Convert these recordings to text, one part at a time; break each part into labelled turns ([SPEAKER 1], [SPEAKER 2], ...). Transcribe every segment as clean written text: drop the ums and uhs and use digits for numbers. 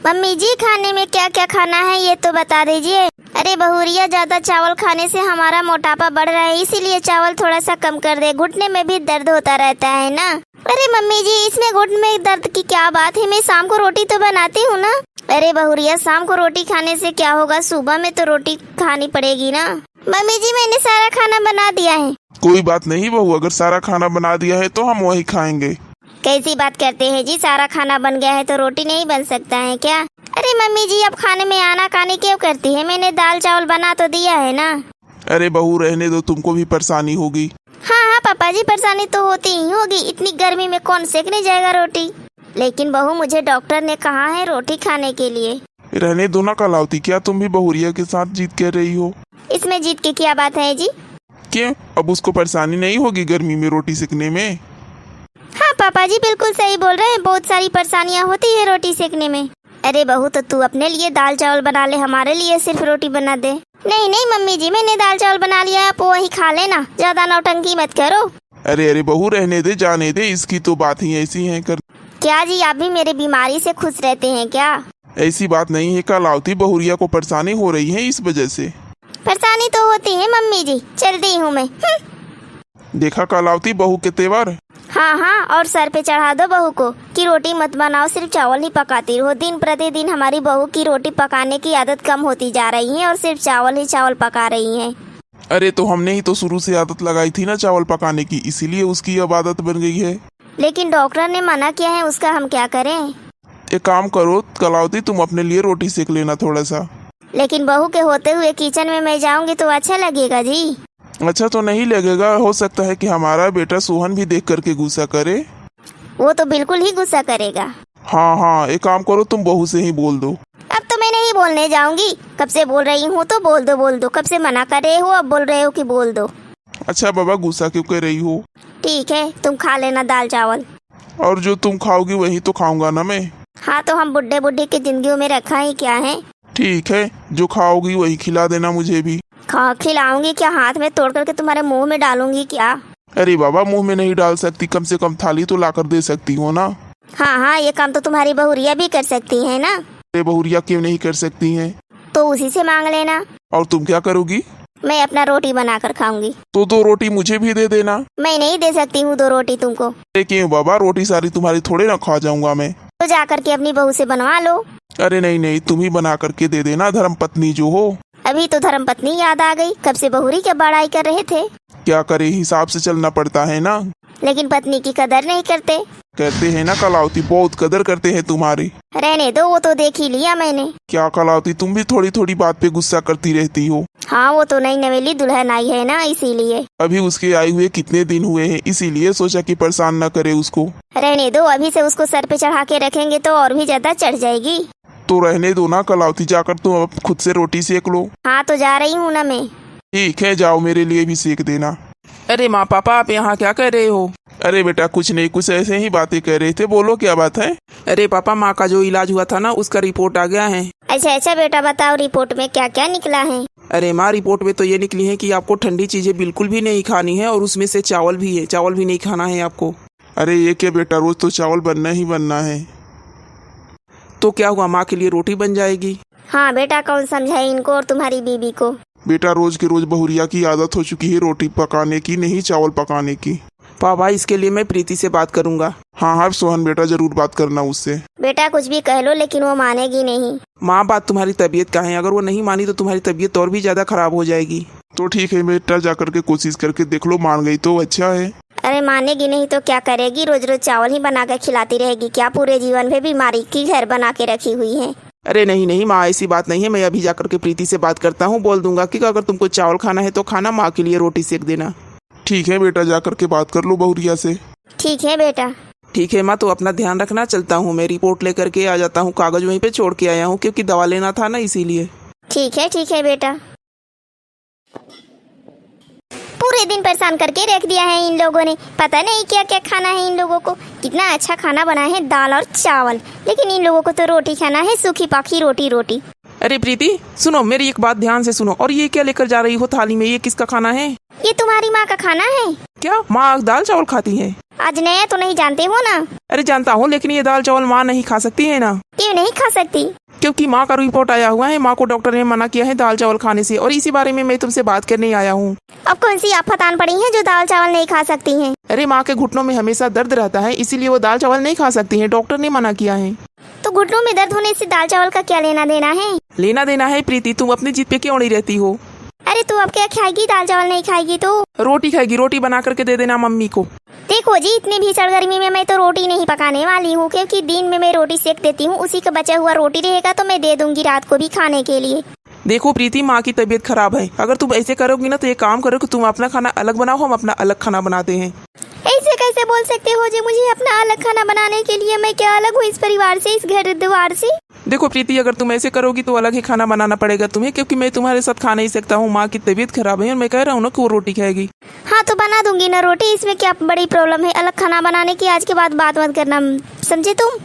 [SPEAKER 1] Mummy जी खाने में क्या क्या खाना है ये तो बता दीजिए। अरे बहुरिया, ज्यादा चावल खाने से हमारा मोटापा बढ़ रहा है, इसीलिए चावल थोड़ा सा कम कर दे। घुटने में भी दर्द होता रहता है ना। अरे मम्मी जी, इसमें घुटने में दर्द की क्या बात है, मैं शाम को रोटी तो बनाती हूँ ना। अरे बहुरिया, शाम को रोटी खाने से क्या होगा, सुबह में तो रोटी खानी पड़ेगी ना। मम्मी जी मैंने सारा खाना बना दिया है।
[SPEAKER 2] कोई बात नहीं बहू, अगर सारा खाना बना दिया है तो हम वही खाएंगे।
[SPEAKER 1] कैसी बात करते हैं जी, सारा खाना बन गया है तो रोटी नहीं बन सकता है क्या? अरे मम्मी जी, अब खाने में आनाकानी क्यों करती है, मैंने दाल चावल बना तो दिया है ना।
[SPEAKER 2] अरे बहू रहने दो, तुमको भी परेशानी होगी।
[SPEAKER 1] हाँ हाँ पापा जी, परेशानी तो होती ही होगी, इतनी गर्मी में कौन सेकने जाएगा रोटी। लेकिन बहू, मुझे डॉक्टर ने कहा है रोटी खाने के लिए।
[SPEAKER 2] रहने दो ना कलावती, क्या तुम भी बहुरिया के साथ जीत कर रही हो?
[SPEAKER 1] इसमें जीत के क्या बात है जी?
[SPEAKER 2] क्यों, अब उसको परेशानी नहीं होगी गर्मी में रोटी सेकने में?
[SPEAKER 1] हाँ पापा जी बिल्कुल सही बोल रहे हैं, बहुत सारी परेशानियाँ होती है रोटी सेकने में। अरे बहू, तो तू अपने लिए दाल चावल बना ले, हमारे लिए सिर्फ रोटी बना दे। नहीं नहीं मम्मी जी, मैंने दाल चावल बना लिया, आप वही खा लेना, ज्यादा नौटंकी मत करो।
[SPEAKER 2] अरे बहू रहने दे, जाने दे, इसकी तो बात ही ऐसी है कर।
[SPEAKER 1] क्या जी, आप भी मेरी बीमारी से खुश रहते हैं क्या?
[SPEAKER 2] ऐसी बात नहीं है कलावती, बहुरिया को परेशानी हो रही है इस वजह से।
[SPEAKER 1] परेशानी तो होती है मम्मी जी, चलती हूँ मैं।
[SPEAKER 2] देखा कलावती बहू के तेवर।
[SPEAKER 1] हाँ हाँ, और सर पे चढ़ा दो बहू को कि रोटी मत बनाओ, सिर्फ चावल ही पकाती रहो। दिन प्रतिदिन हमारी बहू की रोटी पकाने की आदत कम होती जा रही है और सिर्फ चावल ही चावल पका रही हैं।
[SPEAKER 2] अरे तो हमने ही तो शुरू से आदत लगाई थी ना चावल पकाने की, इसीलिए उसकी अब आदत बन गई है।
[SPEAKER 1] लेकिन डॉक्टर ने मना किया है, उसका हम क्या करें?
[SPEAKER 2] एक काम करो कलावती, तुम अपने लिए रोटी सेक लेना थोड़ा सा।
[SPEAKER 1] लेकिन बहू के होते हुए किचन में मैं जाऊंगी तो अच्छा लगेगा जी?
[SPEAKER 2] अच्छा तो नहीं लगेगा, हो सकता है कि हमारा बेटा सोहन भी देख करके गुस्सा करे।
[SPEAKER 1] वो तो बिल्कुल ही गुस्सा करेगा।
[SPEAKER 2] हाँ हाँ, एक काम करो, तुम बहू से ही बोल दो।
[SPEAKER 1] अब तो मैं नहीं बोलने जाऊंगी, कब से बोल रही हूँ तो बोल दो, कब से मना कर रहे हो, अब बोल रहे हो कि बोल दो।
[SPEAKER 2] अच्छा बाबा, गुस्सा क्यों कर रही हो?
[SPEAKER 1] ठीक है, तुम खा लेना दाल चावल।
[SPEAKER 2] और जो तुम खाओगी वही तो खाऊंगा ना मैं।
[SPEAKER 1] हाँ, तो हम बुढ़े बुढ़े की जिंदगी में रखा ही क्या है।
[SPEAKER 2] ठीक है, जो खाओगी वही खिला देना मुझे भी।
[SPEAKER 1] खिलाऊंगी क्या, हाथ में तोड़ करके तुम्हारे मुंह में डालूंगी क्या?
[SPEAKER 2] अरे बाबा, मुंह में नहीं डाल सकती, कम से कम थाली तो लाकर दे सकती हो ना।
[SPEAKER 1] हाँ हाँ, ये काम तो तुम्हारी बहुरिया भी कर सकती है ना।
[SPEAKER 2] अरे बहुरिया क्यों नहीं कर सकती हैं?
[SPEAKER 1] तो उसी से मांग लेना।
[SPEAKER 2] और तुम क्या करोगी?
[SPEAKER 1] मैं अपना रोटी बनाकर खाऊंगी।
[SPEAKER 2] तो 2 रोटी मुझे भी दे देना।
[SPEAKER 1] मैं नहीं दे सकती हूँ 2 रोटी तुमको।
[SPEAKER 2] अरे क्यों बाबा, रोटी सारी तुम्हारी थोड़े ना खा जाऊंगा मैं।
[SPEAKER 1] तो जाकर के अपनी बहू से बनवा लो।
[SPEAKER 2] अरे नहीं नहीं, तुम ही बना करके दे देना, धर्म पत्नी जो हो।
[SPEAKER 1] अभी तो धर्म पत्नी याद आ गई, कब से बहुरी की बड़ाई कर रहे थे।
[SPEAKER 2] क्या करे, हिसाब से चलना पड़ता है ना।
[SPEAKER 1] लेकिन पत्नी की कदर नहीं करते।
[SPEAKER 2] कहते हैं ना कलावती, बहुत कदर करते हैं तुम्हारी।
[SPEAKER 1] रहने दो, वो तो देख ही लिया मैंने।
[SPEAKER 2] क्या कलावती, तुम भी थोड़ी थोड़ी बात पे गुस्सा करती रहती हो।
[SPEAKER 1] हाँ, वो तो नई नवेली दुल्हन आई है ना, इसीलिए।
[SPEAKER 2] अभी उसके आए हुए कितने दिन हुए हैं, इसीलिए सोचा कि परेशान न करे उसको।
[SPEAKER 1] रहने दो, अभी से उसको सर पे चढ़ा के रखेंगे तो और भी ज्यादा चढ़ जाएगी।
[SPEAKER 2] तो रहने दो ना कलावती, जाकर तुम अब खुद से रोटी सेक लो।
[SPEAKER 1] हाँ, तो जा रही हूँ ना मैं।
[SPEAKER 2] ठीक है, जाओ, मेरे लिए भी सेक देना।
[SPEAKER 3] अरे माँ पापा, आप यहाँ क्या कर रहे हो?
[SPEAKER 2] अरे बेटा कुछ नहीं, कुछ ऐसे ही बातें कर रहे थे, बोलो क्या बात है।
[SPEAKER 3] अरे पापा, माँ का जो इलाज हुआ था ना, उसका रिपोर्ट आ गया है।
[SPEAKER 1] अच्छा बेटा, बताओ रिपोर्ट में क्या क्या निकला है?
[SPEAKER 3] अरे माँ, रिपोर्ट में तो ये निकली है कि आपको ठंडी चीजें बिल्कुल भी नहीं खानी है और उसमें से चावल भी है, चावल भी नहीं खाना है आपको।
[SPEAKER 2] अरे ये क्या बेटा, रोज तो चावल बनना ही बनना है।
[SPEAKER 3] तो क्या हुआ, माँ के लिए रोटी बन जाएगी।
[SPEAKER 1] हाँ बेटा, कौन समझाए इनको और तुम्हारी बीबी को।
[SPEAKER 2] बेटा रोज के रोज बहुरिया की आदत हो चुकी है रोटी पकाने की, नहीं चावल पकाने की।
[SPEAKER 3] पापा, इसके लिए मैं प्रीति से बात करूंगा।
[SPEAKER 2] हाँ हाँ सोहन बेटा, जरूर बात करना उससे।
[SPEAKER 1] बेटा कुछ भी कह लो, लेकिन वो मानेगी नहीं।
[SPEAKER 3] माँ, बात तुम्हारी तबीयत का है, अगर वो नहीं मानी तो तुम्हारी तबीयत और भी ज्यादा खराब हो जाएगी।
[SPEAKER 2] तो ठीक है बेटा, जाकर के कोशिश करके देख लो, मान गई तो अच्छा है।
[SPEAKER 1] अरे मानेगी नहीं तो क्या करेगी, रोज रोज चावल ही बना कर खिलाती रहेगी क्या? पूरे जीवन में बीमारी की घर बना के रखी हुई है।
[SPEAKER 3] अरे नहीं नहीं माँ, ऐसी बात नहीं है, मैं अभी जाकर के प्रीति से बात करता हूँ, बोल दूंगा कि अगर तुमको चावल खाना है तो खाना, माँ के लिए रोटी सेक देना।
[SPEAKER 2] ठीक है बेटा, जाकर के बात कर लो बहुरिया से।
[SPEAKER 1] ठीक है बेटा।
[SPEAKER 3] ठीक है माँ, तो अपना ध्यान रखना, चलता हूँ मैं, रिपोर्ट लेकर के आ जाता हूँ, कागज वहीं पे छोड़ के आया हूँ क्योंकि दवा लेना था ना, इसीलिए।
[SPEAKER 1] ठीक है बेटा। पूरे दिन परेशान करके रख दिया है इन लोगों ने, पता नहीं क्या क्या खाना है इन लोगों को। कितना अच्छा खाना बना है, दाल और चावल, लेकिन इन लोगों को तो रोटी खाना है, सूखी पाखी रोटी।
[SPEAKER 3] अरे प्रीति सुनो, मेरी एक बात ध्यान से सुनो। और ये क्या लेकर जा रही हो थाली में? ये किसका खाना है?
[SPEAKER 1] ये तुम्हारी माँ का खाना है।
[SPEAKER 3] क्या माँ दाल चावल खाती है?
[SPEAKER 1] आज नया तो नहीं जानते हो ना?
[SPEAKER 3] अरे जानता हूँ, लेकिन ये दाल चावल माँ नहीं खा सकती है ना?
[SPEAKER 1] क्यों नहीं खा सकती?
[SPEAKER 3] क्योंकि माँ का रिपोर्ट आया हुआ है, माँ को डॉक्टर ने मना किया है दाल चावल खाने से, और इसी बारे में मैं तुमसे बात करने आया हूँ।
[SPEAKER 1] अब कौन सी आफत आन पड़ी है जो दाल चावल नहीं खा सकती हैं?
[SPEAKER 3] अरे माँ के घुटनों में हमेशा दर्द रहता है, इसीलिए वो दाल चावल नहीं खा सकती है, डॉक्टर ने मना किया है।
[SPEAKER 1] तो घुटनों में दर्द होने से दाल चावल का क्या लेना देना है?
[SPEAKER 3] लेना देना है प्रीति, तुम अपनी जिद पे क्यों अड़ी रहती हो?
[SPEAKER 1] अरे तू अब क्या खाएगी? दाल चावल नहीं खाएगी तो
[SPEAKER 3] रोटी खाएगी, रोटी बना करके दे देना मम्मी को।
[SPEAKER 1] देखो जी, इतनी भीषण गर्मी में मैं तो रोटी नहीं पकाने वाली हूँ, क्योंकि दिन में मैं रोटी सेक देती हूँ, उसी का बचा हुआ रोटी रहेगा तो मैं दे दूंगी रात को भी खाने के लिए।
[SPEAKER 3] देखो प्रीति, माँ की तबीयत खराब है, अगर तुम ऐसे करोगी ना तो एक काम करो कि तुम अपना खाना अलग बनाओ, हम अपना अलग खाना बनाते हैं।
[SPEAKER 1] ऐसे कैसे बोल सकते हो जी? मुझे अपना अलग खाना बनाने के लिए मैं क्या अलग हूँ इस परिवार से, इस घर द्वार से?
[SPEAKER 3] देखो प्रीति, अगर तुम ऐसे करोगी तो अलग ही खाना बनाना पड़ेगा तुम्हें, क्योंकि मैं तुम्हारे साथ खा नहीं सकता हूँ। माँ की तबीयत खराब है और मैं कह रहा हूँ ना कि वो रोटी खाएगी।
[SPEAKER 1] हाँ तो बना दूंगी ना रोटी, इसमें क्या बड़ी प्रॉब्लम है? अलग खाना बनाने की आज के बाद बात मत करना, समझे तुम?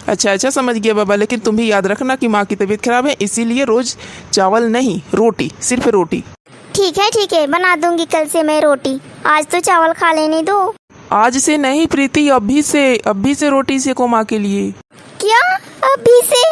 [SPEAKER 3] अच्छा समझ गया बाबा, लेकिन तुम भी याद रखना कि माँ की तबीयत खराब है, इसीलिए रोज चावल नहीं, रोटी, सिर्फ रोटी।
[SPEAKER 1] ठीक है, बना दूंगी कल से मैं रोटी। आज तो चावल खा लेने दो।
[SPEAKER 3] आज से नहीं प्रीति, अभी से रोटी सेको माँ के लिए।
[SPEAKER 1] क्या? अभी से?